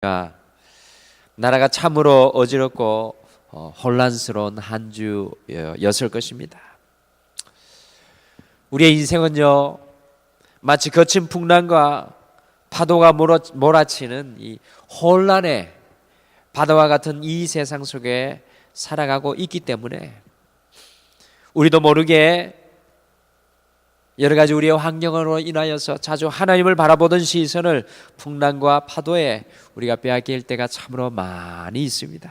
나라가 참으로 어지럽고 혼란스러운 한 주였을 것입니다. 우리의 인생은요, 마치 거친 풍랑과 파도가 몰아치는 이 혼란의 바다와 같은 이 세상 속에 살아가고 있기 때문에 우리도 모르게 여러 가지 우리의 환경으로 인하여서 자주 하나님을 바라보던 시선을 풍랑과 파도에 우리가 빼앗길 때가 참으로 많이 있습니다.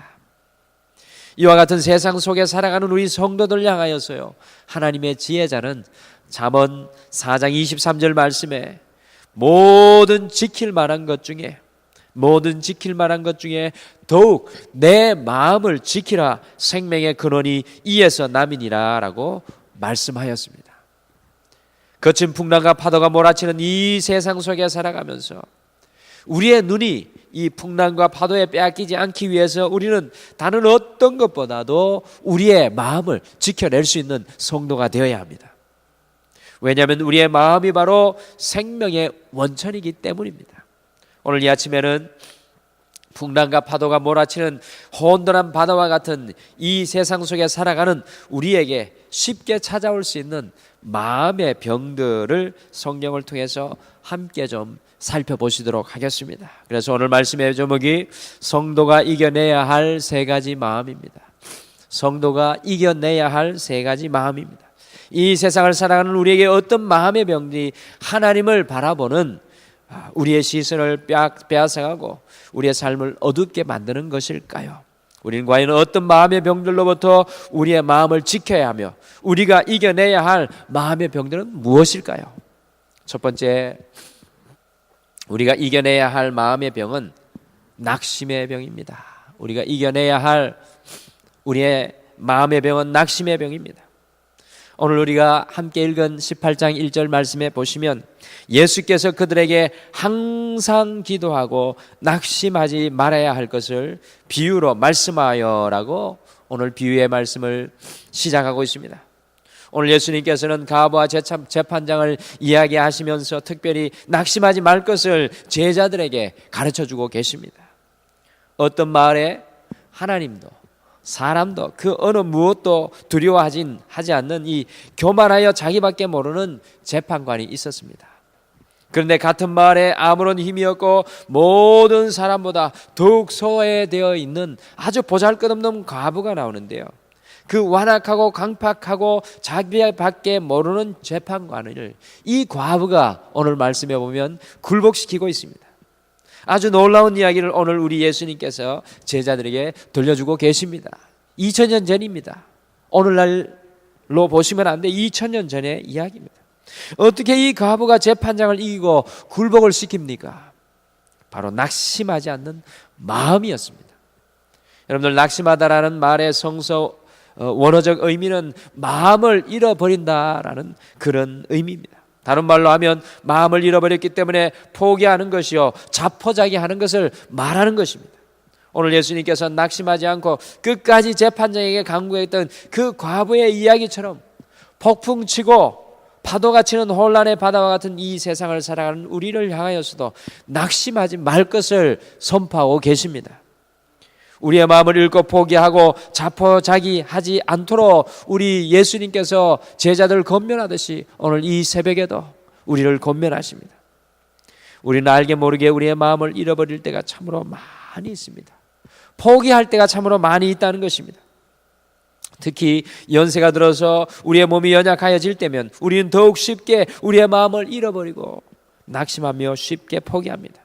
이와 같은 세상 속에 살아가는 우리 성도들 향하여서요, 하나님의 지혜자는 잠언 4장 23절 말씀에 모든 지킬 만한 것 중에 더욱 내 마음을 지키라, 생명의 근원이 이에서 남이니라 라고 말씀하였습니다. 거친 풍랑과 파도가 몰아치는 이 세상 속에 살아가면서 우리의 눈이 이 풍랑과 파도에 빼앗기지 않기 위해서 우리는 다른 어떤 것보다도 우리의 마음을 지켜낼 수 있는 성도가 되어야 합니다. 왜냐하면 우리의 마음이 바로 생명의 원천이기 때문입니다. 오늘 이 아침에는 풍랑과 파도가 몰아치는 혼돈한 바다와 같은 이 세상 속에 살아가는 우리에게 쉽게 찾아올 수 있는 마음의 병들을 성경을 통해서 함께 좀 살펴보시도록 하겠습니다. 그래서 오늘 말씀의 제목이 성도가 이겨내야 할 세 가지 마음입니다. 성도가 이겨내야 할 세 가지 마음입니다. 이 세상을 살아가는 우리에게 어떤 마음의 병들이 하나님을 바라보는 우리의 시선을 빼앗아가고 우리의 삶을 어둡게 만드는 것일까요? 우리는 과연 어떤 마음의 병들로부터 우리의 마음을 지켜야 하며 우리가 이겨내야 할 마음의 병들은 무엇일까요? 첫 번째, 우리가 이겨내야 할 마음의 병은 낙심의 병입니다. 우리가 이겨내야 할 우리의 마음의 병은 낙심의 병입니다. 오늘 우리가 함께 읽은 18장 1절 말씀에 보시면 예수께서 그들에게 항상 기도하고 낙심하지 말아야 할 것을 비유로 말씀하여라고 오늘 비유의 말씀을 시작하고 있습니다. 오늘 예수님께서는 가부와 재판장을 이야기하시면서 특별히 낙심하지 말 것을 제자들에게 가르쳐주고 계십니다. 어떤 마을에 하나님도 사람도 그 어느 무엇도 두려워하지 않는 이 교만하여 자기밖에 모르는 재판관이 있었습니다. 그런데 같은 마을에 아무런 힘이 없고 모든 사람보다 더욱 소외되어 있는 아주 보잘것없는 과부가 나오는데요, 그 완악하고 강팍하고 자기밖에 모르는 재판관을 이 과부가 오늘 말씀에 보면 굴복시키고 있습니다. 아주 놀라운 이야기를 오늘 우리 예수님께서 제자들에게 들려주고 계십니다. 2000년 전입니다. 오늘날로 보시면 안 돼. 2000년 전의 이야기입니다. 어떻게 이 과부가 재판장을 이기고 굴복을 시킵니까? 바로 낙심하지 않는 마음이었습니다. 여러분들, 낙심하다라는 말의 원어적 의미는 마음을 잃어버린다라는 그런 의미입니다. 다른 말로 하면 마음을 잃어버렸기 때문에 포기하는 것이요, 자포자기하는 것을 말하는 것입니다. 오늘 예수님께서 낙심하지 않고 끝까지 재판장에게 간구했던 그 과부의 이야기처럼 폭풍치고 파도가 치는 혼란의 바다와 같은 이 세상을 살아가는 우리를 향하여서도 낙심하지 말 것을 선포하고 계십니다. 우리의 마음을 잃고 포기하고 자포자기하지 않도록 우리 예수님께서 제자들을 권면하듯이 오늘 이 새벽에도 우리를 권면하십니다. 우리는 알게 모르게 우리의 마음을 잃어버릴 때가 참으로 많이 있습니다. 포기할 때가 참으로 많이 있다는 것입니다. 특히 연세가 들어서 우리의 몸이 연약해질 때면 우리는 더욱 쉽게 우리의 마음을 잃어버리고 낙심하며 쉽게 포기합니다.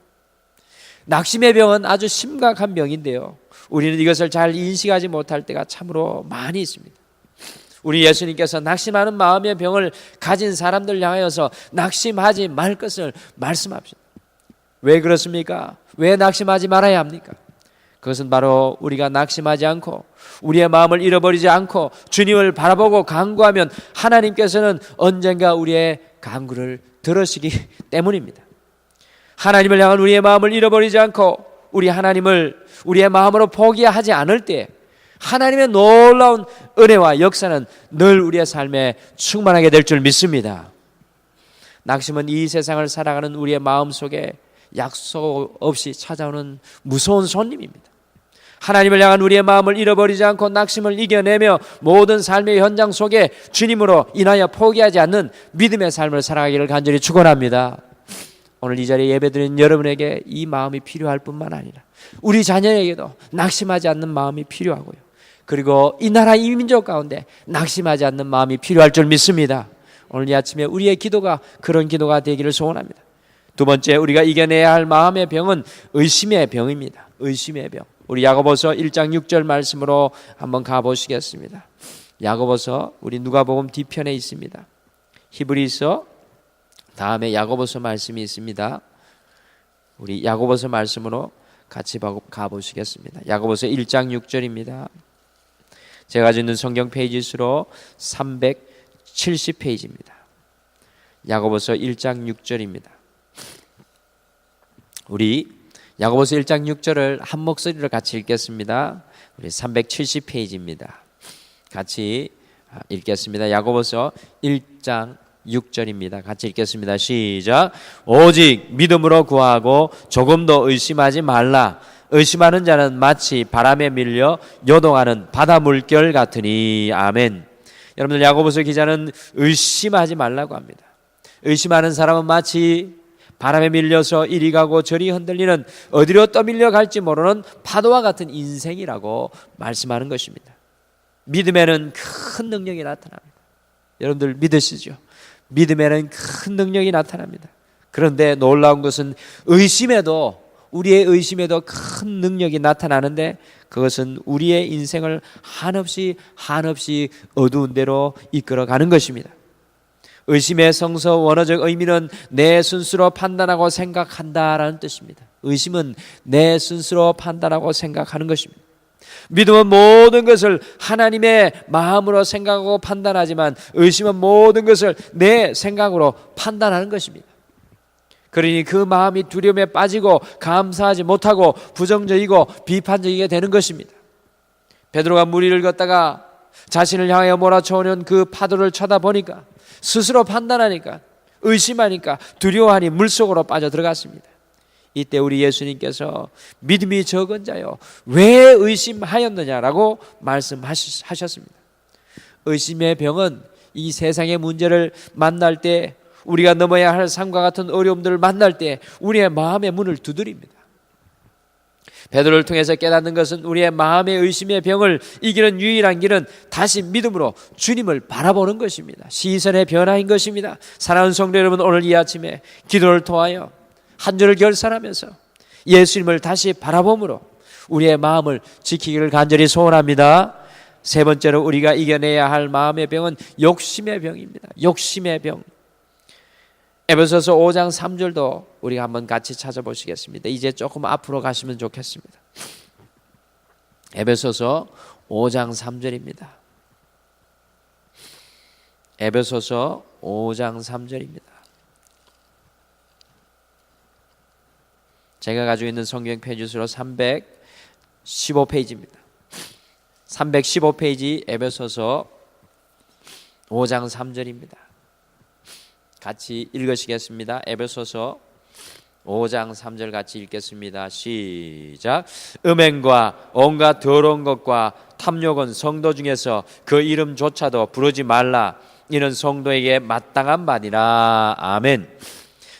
낙심의 병은 아주 심각한 병인데요, 우리는 이것을 잘 인식하지 못할 때가 참으로 많이 있습니다. 우리 예수님께서 낙심하는 마음의 병을 가진 사람들 향하여서 낙심하지 말 것을 말씀합시다. 왜 그렇습니까? 왜 낙심하지 말아야 합니까? 그것은 바로 우리가 낙심하지 않고 우리의 마음을 잃어버리지 않고 주님을 바라보고 간구하면 하나님께서는 언젠가 우리의 간구를 들으시기 때문입니다. 하나님을 향한 우리의 마음을 잃어버리지 않고 우리 하나님을 우리의 마음으로 포기하지 않을 때 하나님의 놀라운 은혜와 역사는 늘 우리의 삶에 충만하게 될 줄 믿습니다. 낙심은 이 세상을 살아가는 우리의 마음 속에 약속 없이 찾아오는 무서운 손님입니다. 하나님을 향한 우리의 마음을 잃어버리지 않고 낙심을 이겨내며 모든 삶의 현장 속에 주님으로 인하여 포기하지 않는 믿음의 삶을 살아가기를 간절히 축원합니다. 오늘 이 자리에 예배드리는 여러분에게 이 마음이 필요할 뿐만 아니라 우리 자녀에게도 낙심하지 않는 마음이 필요하고요. 그리고 이 나라 이 민족 가운데 낙심하지 않는 마음이 필요할 줄 믿습니다. 오늘 이 아침에 우리의 기도가 그런 기도가 되기를 소원합니다. 두 번째, 우리가 이겨내야 할 마음의 병은 의심의 병입니다. 의심의 병. 우리 야고보서 1장 6절 말씀으로 한번 가보시겠습니다. 야고보서 우리 누가복음 뒤편에 있습니다. 히브리서 다음에 야고보서 말씀이 있습니다. 우리 야고보서 말씀으로 같이 가보시겠습니다. 야고보서 1장 6절입니다. 제가 가지고 있는 성경 페이지 수로 370페이지입니다. 야고보서 1장 6절입니다. 우리 야고보서 1장 6절을 한 목소리로 같이 읽겠습니다. 우리 370페이지입니다. 같이 읽겠습니다. 야고보서 1장 6절입니다. 같이 읽겠습니다. 시작. 오직 믿음으로 구하고 조금도 의심하지 말라. 의심하는 자는 마치 바람에 밀려 요동하는 바다 물결 같으니. 아멘. 여러분들, 야고보서 기자는 의심하지 말라고 합니다. 의심하는 사람은 마치 바람에 밀려서 이리 가고 저리 흔들리는, 어디로 떠밀려 갈지 모르는 파도와 같은 인생이라고 말씀하는 것입니다. 믿음에는 큰 능력이 나타납니다. 여러분들 믿으시죠? 믿음에는 큰 능력이 나타납니다. 그런데 놀라운 것은 우리의 의심에도 큰 능력이 나타나는데 그것은 우리의 인생을 한없이 어두운 데로 이끌어가는 것입니다. 의심의 성서 원어적 의미는 내 순수로 판단하고 생각한다라는 뜻입니다. 의심은 내 순수로 판단하고 생각하는 것입니다. 믿음은 모든 것을 하나님의 마음으로 생각하고 판단하지만 의심은 모든 것을 내 생각으로 판단하는 것입니다. 그러니 그 마음이 두려움에 빠지고 감사하지 못하고 부정적이고 비판적이게 되는 것입니다. 베드로가 물 위를 걷다가 자신을 향하여 몰아쳐오는 그 파도를 쳐다보니까 스스로 판단하니까 의심하니까 두려워하니 물속으로 빠져들어갔습니다. 이때 우리 예수님께서 믿음이 적은 자여 왜 의심하였느냐라고 말씀하셨습니다. 의심의 병은 이 세상의 문제를 만날 때, 우리가 넘어야 할 삶과 같은 어려움들을 만날 때 우리의 마음의 문을 두드립니다. 베드로를 통해서 깨닫는 것은 우리의 마음의 의심의 병을 이기는 유일한 길은 다시 믿음으로 주님을 바라보는 것입니다. 시선의 변화인 것입니다. 사랑하는 성도 여러분, 오늘 이 아침에 기도를 통하여 한 주를 결산하면서 예수님을 다시 바라봄으로 우리의 마음을 지키기를 간절히 소원합니다. 세 번째로 우리가 이겨내야 할 마음의 병은 욕심의 병입니다. 욕심의 병. 에베소서 5장 3절도 우리가 한번 같이 찾아보시겠습니다. 이제 조금 앞으로 가시면 좋겠습니다. 에베소서 5장 3절입니다. 에베소서 5장 3절입니다. 제가 가지고 있는 성경 페이지 수로 315페이지입니다. 315페이지 에베소서 5장 3절입니다. 같이 읽으시겠습니다. 에베소서 5장 3절 같이 읽겠습니다. 시작. 음행과 온갖 더러운 것과 탐욕은 성도 중에서 그 이름조차도 부르지 말라. 이는 성도에게 마땅한 바니라. 아멘.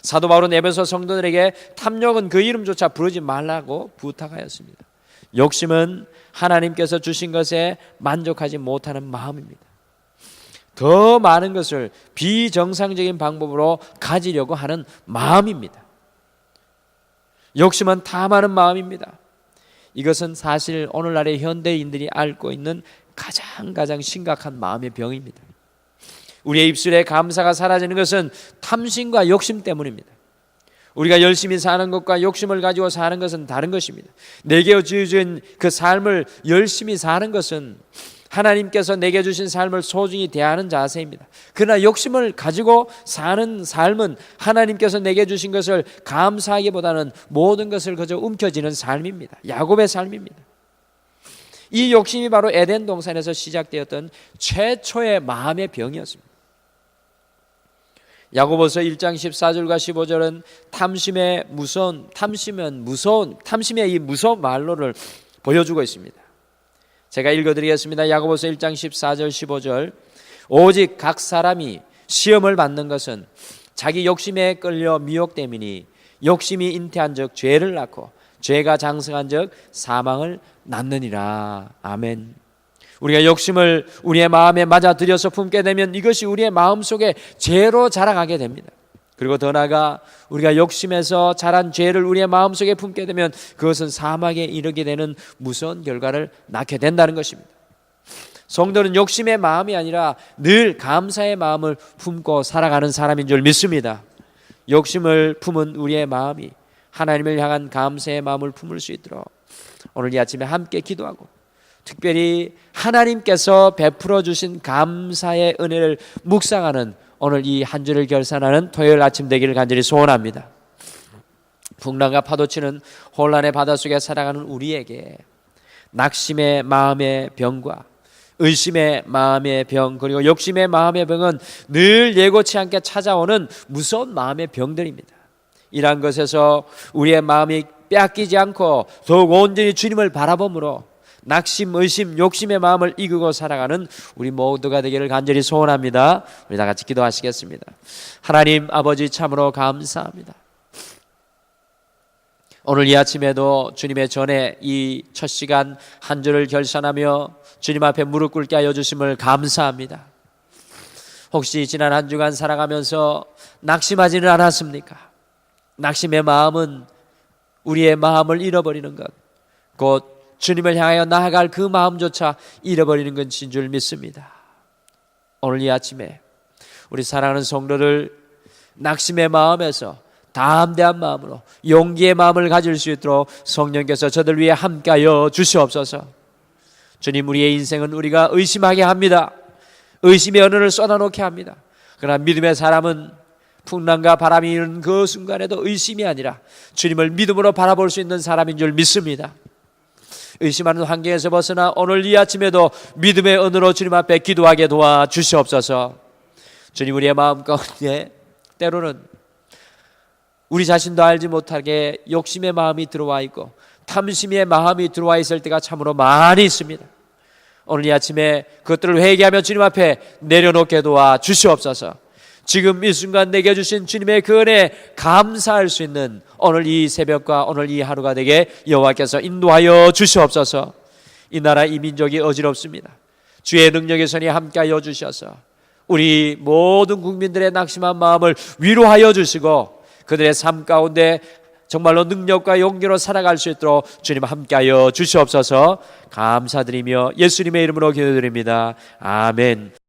사도 바울은 에베소 성도들에게 탐욕은 그 이름조차 부르지 말라고 부탁하였습니다. 욕심은 하나님께서 주신 것에 만족하지 못하는 마음입니다. 더 많은 것을 비정상적인 방법으로 가지려고 하는 마음입니다. 욕심은 탐하는 마음입니다. 이것은 사실 오늘날의 현대인들이 앓고 있는 가장 심각한 마음의 병입니다. 우리의 입술에 감사가 사라지는 것은 탐심과 욕심 때문입니다. 우리가 열심히 사는 것과 욕심을 가지고 사는 것은 다른 것입니다. 내게 주신 그 삶을 열심히 사는 것은 하나님께서 내게 주신 삶을 소중히 대하는 자세입니다. 그러나 욕심을 가지고 사는 삶은 하나님께서 내게 주신 것을 감사하기보다는 모든 것을 그저 움켜쥐는 삶입니다. 야곱의 삶입니다. 이 욕심이 바로 에덴 동산에서 시작되었던 최초의 마음의 병이었습니다. 야고보서 1장 14절과 15절은 탐심의 이 무서운 말로를 보여주고 있습니다. 제가 읽어드리겠습니다. 야고보서 1장 14절 15절. 오직 각 사람이 시험을 받는 것은 자기 욕심에 끌려 미혹됨이니 욕심이 잉태한 적 죄를 낳고 죄가 장성한 적 사망을 낳느니라. 아멘. 우리가 욕심을 우리의 마음에 맞아들여서 품게 되면 이것이 우리의 마음속에 죄로 자라가게 됩니다. 그리고 더 나아가 우리가 욕심에서 자란 죄를 우리의 마음속에 품게 되면 그것은 사망에 이르게 되는 무서운 결과를 낳게 된다는 것입니다. 성도는 욕심의 마음이 아니라 늘 감사의 마음을 품고 살아가는 사람인 줄 믿습니다. 욕심을 품은 우리의 마음이 하나님을 향한 감사의 마음을 품을 수 있도록 오늘 이 아침에 함께 기도하고 특별히 하나님께서 베풀어 주신 감사의 은혜를 묵상하는 오늘 이 한 주를 결산하는 토요일 아침 되기를 간절히 소원합니다. 풍랑과 파도치는 혼란의 바닷속에 살아가는 우리에게 낙심의 마음의 병과 의심의 마음의 병 그리고 욕심의 마음의 병은 늘 예고치 않게 찾아오는 무서운 마음의 병들입니다. 이러한 것에서 우리의 마음이 빼앗기지 않고 더욱 온전히 주님을 바라봄으로 낙심, 의심, 욕심의 마음을 이기고 살아가는 우리 모두가 되기를 간절히 소원합니다. 우리 다 같이 기도하시겠습니다. 하나님 아버지 참으로 감사합니다. 오늘 이 아침에도 주님의 전에 이 첫 시간 한 주를 결산하며 주님 앞에 무릎 꿇게 하여 주심을 감사합니다. 혹시 지난 한 주간 살아가면서 낙심하지는 않았습니까? 낙심의 마음은 우리의 마음을 잃어버리는 것, 곧 주님을 향하여 나아갈 그 마음조차 잃어버리는 것인 줄 믿습니다. 오늘 이 아침에 우리 사랑하는 성도들 낙심의 마음에서 담대한 마음으로 용기의 마음을 가질 수 있도록 성령께서 저들 위해 함께하여 주시옵소서. 주님, 우리의 인생은 우리가 의심하게 합니다. 의심의 언어를 쏟아놓게 합니다. 그러나 믿음의 사람은 풍랑과 바람이 이는 그 순간에도 의심이 아니라 주님을 믿음으로 바라볼 수 있는 사람인 줄 믿습니다. 의심하는 환경에서 벗어나 오늘 이 아침에도 믿음의 언어로 주님 앞에 기도하게 도와주시옵소서. 주님, 우리의 마음 가운데 때로는 우리 자신도 알지 못하게 욕심의 마음이 들어와 있고 탐심의 마음이 들어와 있을 때가 참으로 많이 있습니다. 오늘 이 아침에 그것들을 회개하며 주님 앞에 내려놓게 도와주시옵소서. 지금 이 순간 내게 주신 주님의 그 은혜에 감사할 수 있는 오늘 이 새벽과 오늘 이 하루가 되게 여호와께서 인도하여 주시옵소서. 이 나라 이 민족이 어지럽습니다. 주의 능력의 손이 함께하여 주셔서 우리 모든 국민들의 낙심한 마음을 위로하여 주시고 그들의 삶 가운데 정말로 능력과 용기로 살아갈 수 있도록 주님 함께하여 주시옵소서. 감사드리며 예수님의 이름으로 기도드립니다. 아멘.